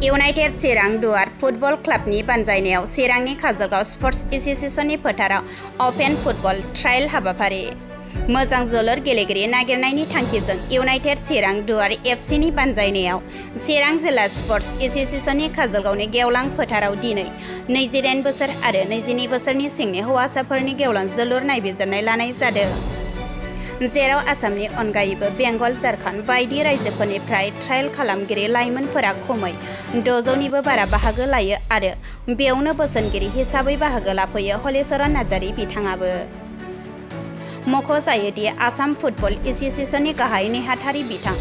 United चिरां दुआर football क्लाबनि बानजायनायाव चिरांनि काजलगाव स्पर्ट्स एसोसिएशननि फोथाराव अपेन फुटबल ट्रायल हाबाफारि। मोजां जोलुर गेलेगिरि नागिरनायनि थांखिजों इउनाइटेड चिरां दुआर एफसीनि बानजायनायाव चिरां जिल्ला स्पर्ट्स एसोसिएशननि काजलगावनि गेवलां फोथाराव दिनै 28 बोसोर आरो 22 बोसोरनि सिंनि हौवासाफोरनि गेवलां जोलुर नायबिजिरनाय लानाय जादों, जेराव आसामनि अनगायैबो बेंगल, झारखन्ड बायदि रायजोफोरनिफ्राय ट्रायल खालामगिरि लाइमोनफोरा खमै 600निबो बारा बाहागो लायो आरो बेयावनो बोसोनगिरि हिसाबै बाहागो लाफैयो हलिचरन नार्जारी बिथाङाबो। मख'जायोदि आसाम फुटबल एसोसिएशननि गाहाय नेहाथारि बिथां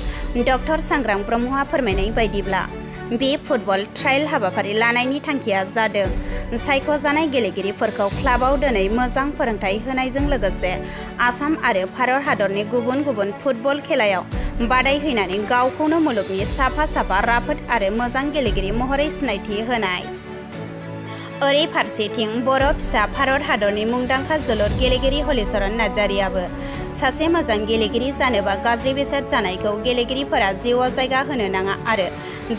डक्टर सांग्रां ब्रह्मआ फोरमायनाय बायदिब्ला बे फुटबल ट्रायल हाबाफारि लानायनि थांखिया जादों सायख'जानाय गेलेगिरिफोरखौ क्लाबाव दोनै मोजां फोरोंथाय होनायजों लोगोसे आसाम आरो भारत हादरनि गुबुन गुबुन फुटबल खेलायाव बादायहैनानै गावखौनो मुलुगनि साफा राफोद आरो मोजां गेलेगिरि महरै सिनायथि होनाय। ओरै फारसेथिं बर' फिसा भारत हादरनि मुंदांखा जोलुर गेलेगिरि हलिचरन नार्जारीआबो सासे मोजां गेलेगिरि जानोबा गाज्रि बेसाद जानायखौ गेलेगिरिफोरा जिउआव जायगा होनो नाङा आरो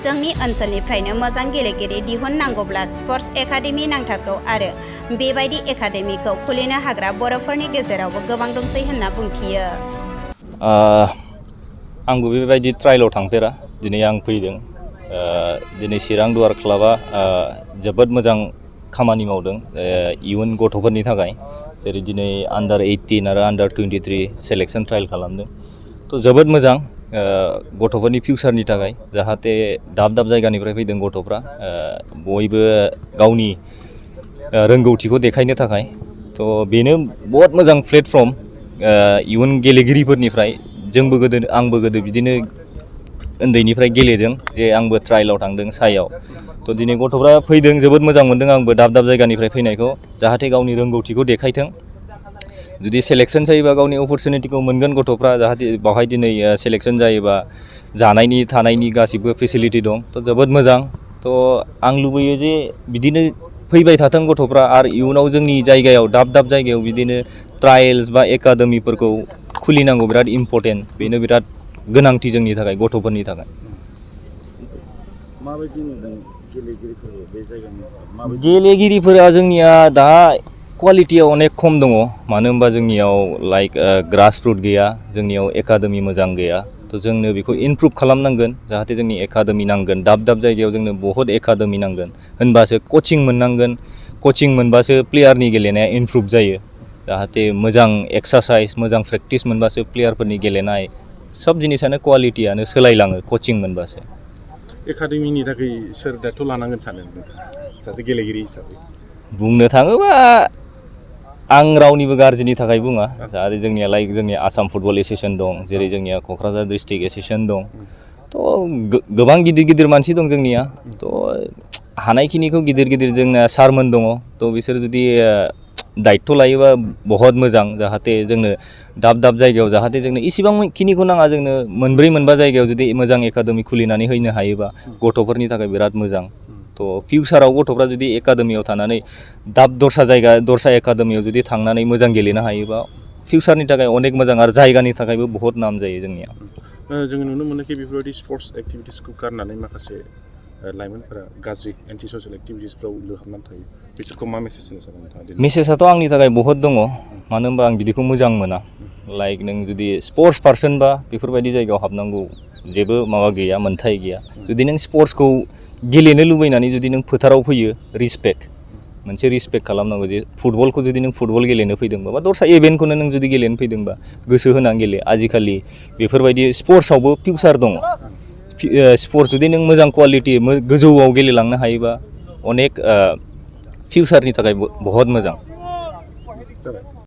जोंनि ओनसोलनिफ्रायनो मोजां गेलेगिरि दिहुननांगौब्ला स्पर्ट्स एकाडेमि नांथारगौ आरो बेबायदि एकाडेमिखौ खुलिनो हाग्रा बर'फोरनि गेजेरावबो गोबां दंसै होनना बुंथियो। आंबो बेबायदि ट्रायलाव थांफेरा, दिनै आं फैदों। दिनै चिरां दुआर क्लाबा जोबोद मोजां खामानि मावदों इयुन गथ'फोरनि थाखाय, जेरै दिनै आन्डार 18 आरो आन्डार 23 सेलेक्सन ट्रायल खालामदों। थ' जोबोद मोजां गथ'फोरनि फिउचारनि थाखाय, जाहाथे दाब दाब जायगानिफ्राय फैदों गथ'फ्रा बयबो गावनि रोंगौथिखौ देखायनो थाखाय। थ' बेनो बहुद मोजां प्लेटफर्म इयुन गेलेगिरिफोरनिफ्राय। आंबो गोदो बिदिनो उन्दैनिफ्राय गेलेदों, जे आंबो ट्रायलाव थांदों सायाव। थ' दिनै गथ'फ्रा फैदों, जोबोद मोजां मोनदों आंबो दाब दाब जायगानिफ्राय फैनायखौ, जाहाथे गावनि रोंगौथिखौ देखायथों। जुदि सेलेक्सन जायोबा गावनि अपरचुनिटिखौ मोनगोन गथ'फ्रा, जाहाथे बावहाय दिनै सेलेक्सन जायोबा जानायनि थानायनि गासिबो फेसिलिटि दं। थ' जोबोद मोजां। थ' आं लुबैयो जे बिदिनो फैबाय थाथों गथ'फ्रा, आरो इयुनाव जोंनि जायगायाव दाब दाब जायगायाव बिदिनो ट्रायल्स बा एकाडेमिफोरखौ खुलिनांगौ, बिराद इम्परटेन्ट। बेनो बिराद गोनांथि जोंनि थाखाय, गथ'फोरनि थाखाय। माबायदि नुदों गेलेगिरिफोरखौ बे जायगानि? गेलेगिरिफोरा जोंनिया दा क्वालिटिया अनेक खम दङ, मानो होनबा जोंनियाव लाइक ग्रास रुट गैया, जोंनियाव एकाडेमि मोजां गैया। थ' जोंनो बेखौ इमप्रुभ खालामनांगोन, जाहाथे जोंनि एकाडेमि नांगोन। दाब दाब जायगायाव जोंनो बहुद एकाडेमि नांगोन, होनबासो कचिं मोननांगोन। कचिं मोनबासो प्लेयारनि गेलेनाया इमप्रुभ जायो, जाहाथे मोजां एक्सारसाइज मोजां प्रेक्टिस मोनबासो प्लेयारफोरनि गेलेनाय सब जिनिसानो क्वालिटियानो सोलायलाङो, कचिं मोनबासो। एकाडेमिनि थाखाय सोर दायथ' लानांगोन सानो सासे गेलेगिरि हिसाबै? बुंनो थाङोबा आं रावनिबो गाज्रिनि थाखाय बुङा, जाहाथे जोंनिया लाइक जोंनि आसाम फुटबल एसोसिएशन दं, जेरै जोंनिया क'क्राझार डिस्ट्रिक्ट एसोसिएशन दं। थ' गोबां गिदिर गिदिर मानसि दं जोंनिया। थ' हानायखिनिखौ गिदिर जोंना सारमोन दङ। थ' बिसोर जुदि दायित्व लायोबा बहुत मोजां, जाहाथे जोंनो दाब दाब जायगायाव जाहाथे जोंनो इसिबांखिनिखौ नाङा, जोंनो मोनब्रै मोनबा जायगायाव जुदि मोजां एकाडेमि खुलिनानै होनो हायोबा गथ'फोरनि थाखाय बिराद मोजां। थ' फिउचाराव गथ'फ्रा जुदि एकाडेमियाव थानानै दस्रा एकाडेमियाव जुदि थांनानै मोजां गेलेनो हायोबा फिउचारनि थाखाय अनेक मोजां, आरो जायगानि थाखायबो बहुत नाम जायो जोंनिया। जोङो नुनो मोनोखि बेफोरबायदि स्पर्ट्स एक्टिभिटिसखौ गारनानै माखासे लाइमोनफोरा गाज्रि एन्टि ससियेल एक्टिभिटिसफ्राव लोहाबनानै थायो, बिसोरखौ मा मेसेज होनो सानो नोंथाङा? मेसेजआथ' आंनि थाखाय बहुत दङ, मानो होनबा आं बिदिखौ मोजां मोना। लाइक नों जुदि स्पर्ट्स पार्सनबा बेफोरबायदि जायगायाव हाबनांगौ जेबो माबा गैया, मोन्थाय गैया। जुदि नों स्पर्ट्सखौ गेलेनो लुबैनानै जुदि नों फोथाराव फैयो, मोनसे रिसपेक्ट खालामनांगौ, जे फुटबलखौ जुदि नों फुटबल गेलेनो फैदोंबा बा दस्रा इभेन्टखौनो नों जुदि गेलेनो फैदोंबा गोसो होनानै गेले। आजिखालि बेफोरबायदि स्पर्ट्सआवबो फिउचार दङ। स्पर्ट्स जुदि नों मोजां क्वालिटि गोजौआव गेलेलांनो हायोबा अनेक फिउचारनि थाखाय बहुत मोजां।